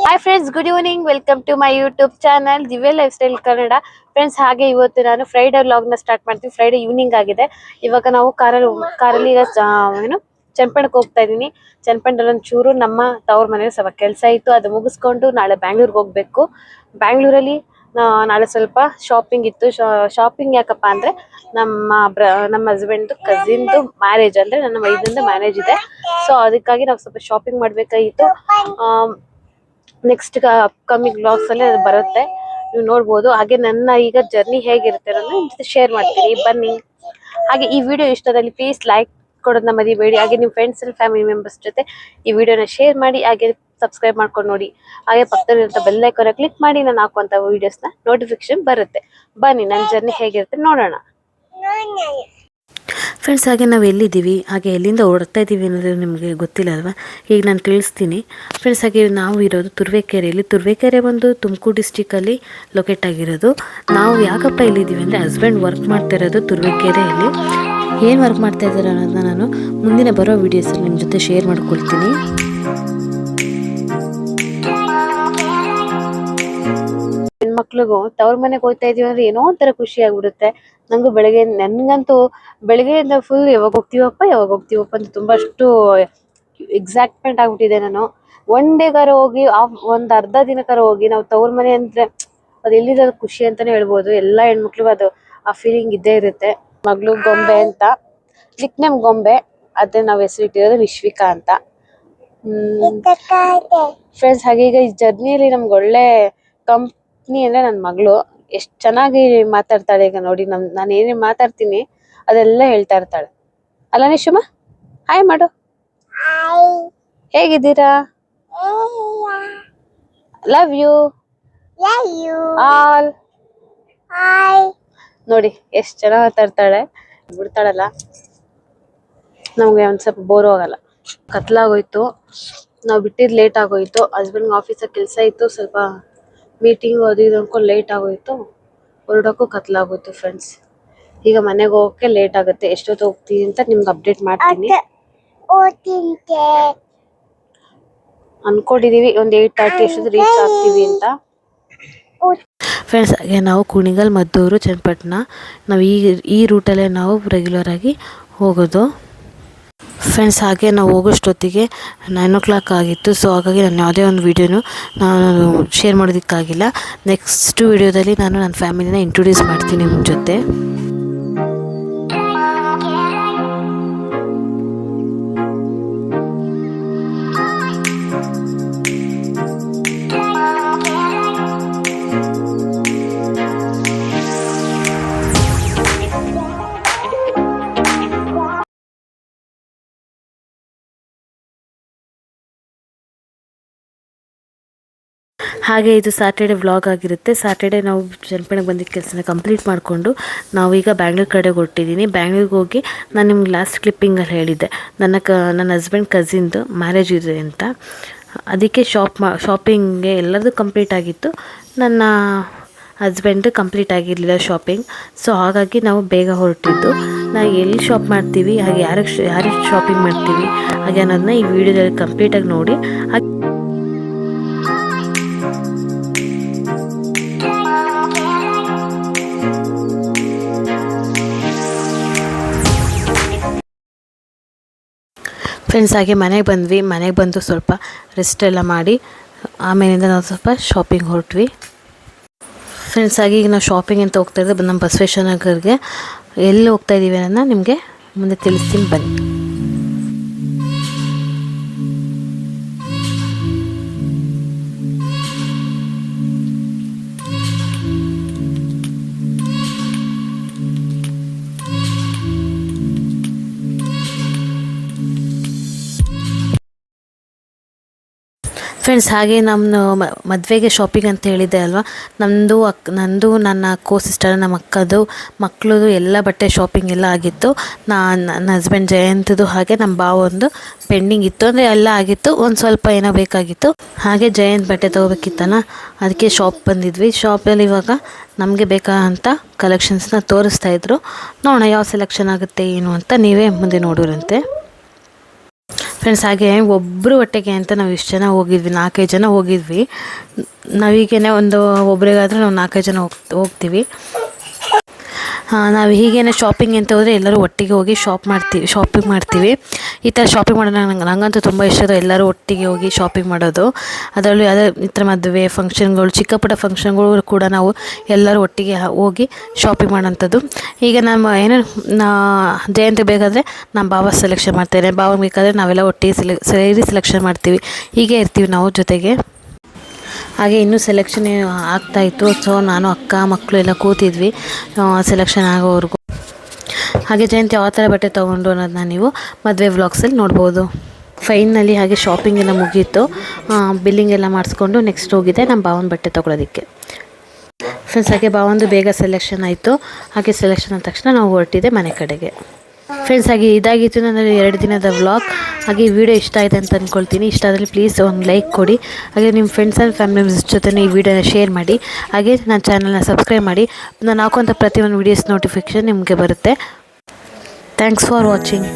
Hi friends, good evening. Welcome to my YouTube channel Divya lifestyle Kannada. Friends, ಹಾಗೆ ಇವತ್ತು ನಾನು Friday ವ್ಲಾಗ್ನ start ಮಾಡ್ತೀನಿ. ಫ್ರೈಡೆ ಈವ್ನಿಂಗ್ ಆಗಿದೆ. ಇವಾಗ ನಾವು ಕಾರಲ್ಲಿ ಈಗ ಏನು ಚನ್ನಪಟ್ಟಣಕ್ಕೆ ಹೋಗ್ತಾ ಇದ್ದೀನಿ. ಚನ್ನಪಟ್ಟಣದಲ್ಲಿ ಒಂಚೂರು ನಮ್ಮ ತವ್ರ ಮನೇಲಿ ಸ್ವಲ್ಪ ಕೆಲಸ ಇತ್ತು, ಅದು ಮುಗಿಸ್ಕೊಂಡು ನಾಳೆ ಬ್ಯಾಂಗ್ಳೂರ್ಗೆ ಹೋಗ್ಬೇಕು. ಬ್ಯಾಂಗ್ಳೂರಲ್ಲಿ ನಾಳೆ ಸ್ವಲ್ಪ ಶಾಪಿಂಗ್ ಇತ್ತು. ಶಾಪಿಂಗ್ ಯಾಕಪ್ಪ ಅಂದ್ರೆ ನಮ್ಮ ಹಸ್ಬೆಂಡ್ ಕಸಿನ್ದು ಮ್ಯಾರೇಜ್, ಅಂದ್ರೆ ನನ್ನ ಮೈದಂದು ಮ್ಯಾರೇಜ್ ಇದೆ. ಸೊ ಅದಕ್ಕಾಗಿ ನಾವು ಸ್ವಲ್ಪ ಶಾಪಿಂಗ್ ಮಾಡ್ಬೇಕಾಗಿತ್ತು. ನೆಕ್ಸ್ಟ್ ಅಪ್ಕಮಿಂಗ್ ವ್ಲಾಗ್ಸ್ ಅಲ್ಲಿ ಅದು ಬರುತ್ತೆ, ನೀವು ನೋಡ್ಬೋದು. ಹಾಗೆ ನನ್ನ ಈಗ ಜರ್ನಿ ಹೇಗಿರುತ್ತೆ ಅನ್ನೋದನ್ನ ನಿಮ್ ಜೊತೆ ಶೇರ್ ಮಾಡ್ತೀನಿ, ಬನ್ನಿ. ಹಾಗೆ ಈ ವಿಡಿಯೋ ಇಷ್ಟದಲ್ಲಿ ಪ್ಲೀಸ್ ಲೈಕ್ ಕೊಡೋದನ್ನ ಮರಿಬೇಡಿ. ಹಾಗೆ ನಿಮ್ಮ ಫ್ರೆಂಡ್ಸ್ ಅಂಡ್ ಫ್ಯಾಮಿಲಿ ಮೆಂಬರ್ಸ್ ಜೊತೆ ಈ ವಿಡಿಯೋನ ಶೇರ್ ಮಾಡಿ. ಹಾಗೆ ಸಬ್ಸ್ಕ್ರೈಬ್ ಮಾಡ್ಕೊಂಡು ನೋಡಿ. ಹಾಗೆ ಪಕ್ಕದಲ್ಲಿರುವಂತ ಬೆಲ್ ಐಕಾನ್ ಕ್ಲಿಕ್ ಮಾಡಿ, ನಾನು ಹಾಕುವಂತ ವಿಡಿಯೋಸ್ನ ನೋಟಿಫಿಕೇಶನ್ ಬರುತ್ತೆ. ಬನ್ನಿ, ನನ್ನ ಜರ್ನಿ ಹೇಗಿರುತ್ತೆ ನೋಡೋಣ. ಫ್ರೆಂಡ್ಸ್, ಹಾಗೆ ನಾವು ಎಲ್ಲಿದ್ದೀವಿ, ಹಾಗೆ ಎಲ್ಲಿಂದ ಓಡ್ತಾ ಇದ್ದೀವಿ ಅನ್ನೋದು ನಿಮಗೆ ಗೊತ್ತಿಲ್ಲ ಅಲ್ವಾ? ಈಗ ನಾನು ತಿಳಿಸ್ತೀನಿ. ಫ್ರೆಂಡ್ಸ್, ಹಾಗೆ ನಾವು ಇರೋದು ತುರುವೇಕೆರೆಯಲ್ಲಿ. ತುರುವೇಕೆರೆ ಒಂದು ತುಮಕೂರು ಡಿಸ್ಟಿಕಲ್ಲಿ ಲೊಕೇಟ್ ಆಗಿರೋದು. ನಾವು ಯಾಕಪ್ಪ ಇಲ್ಲಿದ್ದೀವಿ ಅಂದರೆ, ಹಸ್ಬೆಂಡ್ ವರ್ಕ್ ಮಾಡ್ತಾ ಇರೋದು ತುರುವೇಕೆರೆಯಲ್ಲಿ. ಏನು ವರ್ಕ್ ಮಾಡ್ತಾ ಇದ್ದಾರೆ ಅನ್ನೋದನ್ನ ನಾನು ಮುಂದಿನ ಬರೋ ವೀಡಿಯೋಸಲ್ಲಿ ನಿಮ್ಮ ಜೊತೆ ಶೇರ್ ಮಾಡ್ಕೊಳ್ತೀನಿ. ಹೆಣ್ಮಕ್ಳಿಗೂ ತವ್ರ ಮನೆಗೆ ಹೋಗ್ತಾ ಇದೀವಿ ಅಂದ್ರೆ ಏನೋ ಒಂಥರ ಖುಷಿ ಆಗ್ಬಿಡುತ್ತೆ. ನನ್ಗಂತೂ ಬೆಳಗ್ಗೆಯಿಂದ ಫುಲ್ ಯಾವಾಗ ಹೋಗ್ತೀವಪ್ಪ ಅಂತ ತುಂಬಾ ಅಷ್ಟು ಎಕ್ಸೈಟ್ಮೆಂಟ್ ಆಗ್ಬಿಟ್ಟಿದೆ. ನಾನು ಒನ್ ಡೇಗಾರ ಹೋಗಿ ಒಂದ್ ಅರ್ಧ ದಿನಕ್ಕಾರ ಹೋಗಿ ನಾವು ತವ್ರ ಮನೆ ಅಂದ್ರೆ ಅದು ಎಲ್ಲಿದ ಖುಷಿ ಅಂತಾನೆ ಹೇಳ್ಬೋದು. ಎಲ್ಲಾ ಹೆಣ್ಮಕ್ಳಿಗೂ ಅದು ಆ ಫೀಲಿಂಗ್ ಇದ್ದೇ ಇರುತ್ತೆ. ಮಗಳು ಗೊಂಬೆ ಅಂತ, ನಿಕ್ನೇಮ್ ಗೊಂಬೆ, ಅದೇ ನಾವ್ ಹೆಸರಿಟ್ಟಿರೋದು ವಿಶ್ವಿಕಾ ಅಂತ. ಫ್ರೆಂಡ್ಸ್, ಹಾಗೆ ಈಗ ಈ ಜರ್ನಿಯಲ್ಲಿ ನಮ್ಗೆ ಒಳ್ಳೆ ಕಂಪ್ನಿ ಅಂದ್ರೆ ನನ್ ಮಗಳು ಎಷ್ಟ್ ಚೆನ್ನಾಗಿ ಮಾತಾಡ್ತಾಳೆ. ಈಗ ನೋಡಿ, ನಾನು ಏನೇ ಮಾತಾಡ್ತೀನಿ ಅದೆಲ್ಲ ಹೇಳ್ತಾ ಇರ್ತಾಳೆ. ಅಲ್ಲ ನಿಶುಮ, ಹಾಯ್ ಮಾಡು. ಹೇಗಿದ್ದೀರಾ? Love you all. ನೋಡಿ ಎಷ್ಟ್ ಚೆನ್ನಾಗಿ ಮಾತಾಡ್ತಾಳೆ. ಬಿಡ್ತಾಳಲ್ಲ, ನಮ್ಗೆ ಒಂದ್ ಸ್ವಲ್ಪ ಬೋರ್ ಆಗಲ್ಲ. ಕತ್ಲಾಗೋಯ್ತು, ನಾವು ಬಿಟ್ಟಿದ್ ಲೇಟ್ ಆಗೋಯ್ತು. ಹಸ್ಬೆಂಡ್ ಆಫೀಸಾಗ ಕೆಲಸ ಇತ್ತು, ಸ್ವಲ್ಪ ಮೀಟಿಂಗ್ ಅದು ಇದು ಅನ್ಕೊಂಡು ಲೇಟ್ ಆಗೋಯ್ತು. ಹೊರಡೋಕ್ಕೂ ಕತ್ಲಾಗೋಯ್ತು. ಫ್ರೆಂಡ್ಸ್, ಈಗ ಮನೆಗೆ ಹೋಗಕ್ಕೆ ಲೇಟ್ ಆಗುತ್ತೆ. ಎಷ್ಟೊತ್ತು ಹೋಗ್ತೀವಿ ಅಂತ ನಿಮ್ಗೆ ಅಪ್ಡೇಟ್ ಮಾಡ್ತೀನಿ. ಅನ್ಕೊಂಡಿದೀವಿ ಒಂದು 8:30 ಅಷ್ಟೊತ್ತು ರೀಚ್ ಆಗ್ತೀವಿ ಅಂತ. ಫ್ರೆಂಡ್ಸ್, ಹಾಗೆ ನಾವು ಕುಣಿಗಲ್, ಮದ್ದೂರು, ಚನ್ನಪಟ್ಟಣ, ನಾವು ಈ ರೂಟಲ್ಲೇ ನಾವು ರೆಗ್ಯುಲರ್ ಆಗಿ ಹೋಗೋದು. ಫ್ರೆಂಡ್ಸ್, ಹಾಗೆ ನಾವು ಹೋಗೋಷ್ಟೊತ್ತಿಗೆ 9 o'clock ಆಗಿತ್ತು. ಸೊ ಹಾಗಾಗಿ ನಾನು ಯಾವುದೇ ಒಂದು ವೀಡಿಯೋನು ನಾನು ಶೇರ್ ಮಾಡೋದಕ್ಕಾಗಿಲ್ಲ. ನೆಕ್ಸ್ಟ್ ವೀಡಿಯೋದಲ್ಲಿ ನಾನು ನನ್ನ ಫ್ಯಾಮಿಲಿನ ಇಂಟ್ರೊಡ್ಯೂಸ್ ಮಾಡ್ತೀನಿ ನಿಮ್ಮ ಜೊತೆ. ಹಾಗೆ ಇದು ಸ್ಯಾಟರ್ಡೆ ವ್ಲಾಗ್ ಆಗಿರುತ್ತೆ. ಸ್ಯಾಟರ್ಡೆ ನಾವು ಚನ್ನಪಟ್ಟಣಕ್ಕೆ ಬಂದಿದ್ದ ಕೆಲಸನ ಕಂಪ್ಲೀಟ್ ಮಾಡಿಕೊಂಡು ನಾವು ಈಗ ಬ್ಯಾಂಗ್ಳೂರ್ ಕಡೆಗೆ ಹೊರಟಿದ್ದೀನಿ. ಬ್ಯಾಂಗ್ಳೂರಿಗೆ ಹೋಗಿ ನಾನು ನಿಮ್ಗೆ ಲಾಸ್ಟ್ ಕ್ಲಿಪ್ಪಿಂಗಲ್ಲಿ ಹೇಳಿದ್ದೆ ನನ್ನ ಹಸ್ಬೆಂಡ್ ಕಸಿನ್ದು ಮ್ಯಾರೇಜ್ ಇದೆ ಅಂತ. ಅದಕ್ಕೆ ಶಾಪಿಂಗ್ಗೆ ಎಲ್ಲರದು ಕಂಪ್ಲೀಟ್ ಆಗಿತ್ತು, ನನ್ನ ಹಸ್ಬೆಂಡ್ ಕಂಪ್ಲೀಟ್ ಆಗಿರಲಿಲ್ಲ ಶಾಪಿಂಗ್. ಸೊ ಹಾಗಾಗಿ ನಾವು ಬೇಗ ಹೊರಟಿದ್ದು. ನಾವು ಎಲ್ಲಿ ಶಾಪ್ ಮಾಡ್ತೀವಿ, ಹಾಗೆ ಯಾರಿಗೆ ಶಾಪಿಂಗ್ ಮಾಡ್ತೀವಿ ಹಾಗೆ ಅನ್ನೋದನ್ನ ಈ ವಿಡಿಯೋದಲ್ಲಿ ಕಂಪ್ಲೀಟಾಗಿ ನೋಡಿ. ಫ್ರೆಂಡ್ಸ್, ಹಾಗೆ ಮನೆಗೆ ಬಂದು ಸ್ವಲ್ಪ ರೆಸ್ಟ್ ಎಲ್ಲ ಮಾಡಿ ಆಮೇಲಿಂದ ನಾವು ಸ್ವಲ್ಪ ಶಾಪಿಂಗ್ ಹೊರಟ್ವಿ. ಫ್ರೆಂಡ್ಸ್, ಹಾಗೆ ಈಗ ನಾವು ಶಾಪಿಂಗ್ ಅಂತ ಹೋಗ್ತಾ ಇದ್ದೆ ನಮ್ಮ ಬಸವೇಶ್ವರ ನಗರ್ಗೆ. ಎಲ್ಲಿ ಹೋಗ್ತಾ ಇದ್ದೀವಿ ಅನ್ನೋದನ್ನ ನಿಮಗೆ ಮುಂದೆ ತಿಳಿಸ್ತೀನಿ, ಬನ್ನಿ. ಫ್ರೆಂಡ್ಸ್, ಹಾಗೆ ನಮ್ಮ ಮದುವೆಗೆ ಶಾಪಿಂಗ್ ಅಂತ ಹೇಳಿದ್ದೆ ಅಲ್ವಾ, ನಂದು ನನ್ನ ಸಿಸ್ಟರ್, ನಮ್ಮ ಅಕ್ಕದು ಮಕ್ಕಳದು ಎಲ್ಲ ಬಟ್ಟೆ ಶಾಪಿಂಗ್ ಎಲ್ಲ ಆಗಿತ್ತು. ನನ್ನ ಹಸ್ಬೆಂಡ್ ಜಯಂತದು ಹಾಗೆ ನಮ್ಮ ಬಾವೊಂದು ಪೆಂಡಿಂಗ್ ಇತ್ತು, ಅಂದರೆ ಎಲ್ಲ ಆಗಿತ್ತು. ಒಂದು ಸ್ವಲ್ಪ ಏನೋ ಬೇಕಾಗಿತ್ತು. ಹಾಗೆ ಜಯಂತ್ ಬಟ್ಟೆ ತೊಗೋಬೇಕಿತ್ತಲ್ಲ, ಅದಕ್ಕೆ ಬಂದಿದ್ವಿ. ಶಾಪಲ್ಲಿ ಇವಾಗ ನಮಗೆ ಬೇಕಾದಂಥ ಕಲೆಕ್ಷನ್ಸ್ನ ತೋರಿಸ್ತಾಯಿದ್ರು. ನೋಡೋಣ ಯಾವ ಸೆಲೆಕ್ಷನ್ ಆಗುತ್ತೆ ಏನು ಅಂತ, ನೀವೇ ಮುಂದೆ ನೋಡೋರಂತೆ. ಫ್ರೆಂಡ್ಸ್ ಹಾಗೆ ಒಬ್ಬರು ಒಟ್ಟಿಗೆ ಅಂತ ನಾವು ಇಷ್ಟು ಜನ ಹೋಗಿದ್ವಿ, 4-5 ಜನ ಹೋಗಿದ್ವಿ. ನಾವೀಗೇನೆ ಒಬ್ಬರಿಗಾದ್ರೆ ನಾವು 4-5 ಜನ ಹೋಗ್ತೀವಿ. ನಾವು ಹೀಗೇನೆ ಶಾಪಿಂಗ್ ಅಂತ ಹೋದರೆ ಎಲ್ಲರೂ ಒಟ್ಟಿಗೆ ಹೋಗಿ ಶಾಪಿಂಗ್ ಮಾಡ್ತೀವಿ. ಈ ಥರ ಶಾಪಿಂಗ್ ಮಾಡೋದು ನನಗಂತೂ ತುಂಬ ಇಷ್ಟ. ಎಲ್ಲರೂ ಒಟ್ಟಿಗೆ ಹೋಗಿ ಶಾಪಿಂಗ್ ಮಾಡೋದು, ಅದರಲ್ಲೂ ಈ ಥರ ಮದುವೆ ಫಂಕ್ಷನ್ಗಳು, ಚಿಕ್ಕ ಪುಟ್ಟ ಫಂಕ್ಷನ್ಗಳು ಕೂಡ ನಾವು ಎಲ್ಲರೂ ಒಟ್ಟಿಗೆ ಹೋಗಿ ಶಾಪಿಂಗ್ ಮಾಡೋಂಥದ್ದು. ಈಗ ಜಯಂತಿ ಬೇಕಾದರೆ ನಮ್ಮ ಭಾವ ಸೆಲೆಕ್ಷನ್ ಮಾಡ್ತಾರೆ, ಭಾವ ಬೇಕಾದರೆ ನಾವೆಲ್ಲ ಒಟ್ಟಿಗೆ ಸೇರಿ ಸೆಲೆಕ್ಷನ್ ಮಾಡ್ತೀವಿ. ಹೀಗೆ ಇರ್ತೀವಿ ನಾವು ಜೊತೆಗೆ. ಹಾಗೆ ಇನ್ನೂ ಸೆಲೆಕ್ಷನ್ ಆಗ್ತಾಯಿತ್ತು. ಸೊ ನಾನು ಅಕ್ಕ ಮಕ್ಕಳು ಎಲ್ಲ ಕೂತಿದ್ವಿ ಸೆಲೆಕ್ಷನ್ ಆಗೋವರೆಗೂ. ಹಾಗೆ ಜಯಂತಿ ಯಾವ ಥರ ಬಟ್ಟೆ ತೊಗೊಂಡು ಅನ್ನೋದನ್ನ ನೀವು ಮದುವೆ ವ್ಲಾಗ್ಸಲ್ಲಿ ನೋಡ್ಬೋದು. ಫೈನಲ್ಲಿ ಹಾಗೆ ಶಾಪಿಂಗ್ ಎಲ್ಲ ಮುಗೀತು, ಬಿಲ್ಲಿಂಗ್ ಎಲ್ಲ ಮಾಡಿಸ್ಕೊಂಡು ನೆಕ್ಸ್ಟ್ ಹೋಗಿದೆ ನಮ್ಮ ಭಾವನ ಬಟ್ಟೆ ತೊಗೊಳೋದಕ್ಕೆ. ಫ್ರೆಂಡ್ಸ್ ಹಾಗೆ ಭಾವಂದು ಬೇಗ ಸೆಲೆಕ್ಷನ್ ಆಯಿತು. ಹಾಗೆ ಸೆಲೆಕ್ಷನ್ ಆದ ತಕ್ಷಣ ನಾವು ಹೊರಟಿದ್ದೆ ಮನೆ ಕಡೆಗೆ. ಫ್ರೆಂಡ್ಸ್ ಹಾಗೆ ಇದಾಗಿತ್ತು ನನ್ನ 2 ದಿನದ ವ್ಲಾಗ್. ಹಾಗೆ ಈ ವಿಡಿಯೋ ಇಷ್ಟ ಆಯಿತು ಅಂತ ಅಂದ್ಕೊಳ್ತೀನಿ. ಇಷ್ಟ ಆದರೆ ಪ್ಲೀಸ್ ಒಂದು ಲೈಕ್ ಕೊಡಿ. ಹಾಗೆ ನಿಮ್ಮ ಫ್ರೆಂಡ್ಸ್ ಆ್ಯಂಡ್ ಫ್ಯಾಮಿಲಿ ಮೆಂಬರ್ಸ್ ಜೊತೆ ಈ ವಿಡಿಯೋನ ಶೇರ್ ಮಾಡಿ. ಹಾಗೆ ನನ್ನ ಚಾನಲ್ನ ಸಬ್ಸ್ಕ್ರೈಬ್ ಮಾಡಿ. ನಾನು ಹಾಕುವಂಥ ಪ್ರತಿಯೊಂದು ವೀಡಿಯೋಸ್ ನೋಟಿಫಿಕೇಷನ್ ನಿಮಗೆ ಬರುತ್ತೆ. Thanks for watching.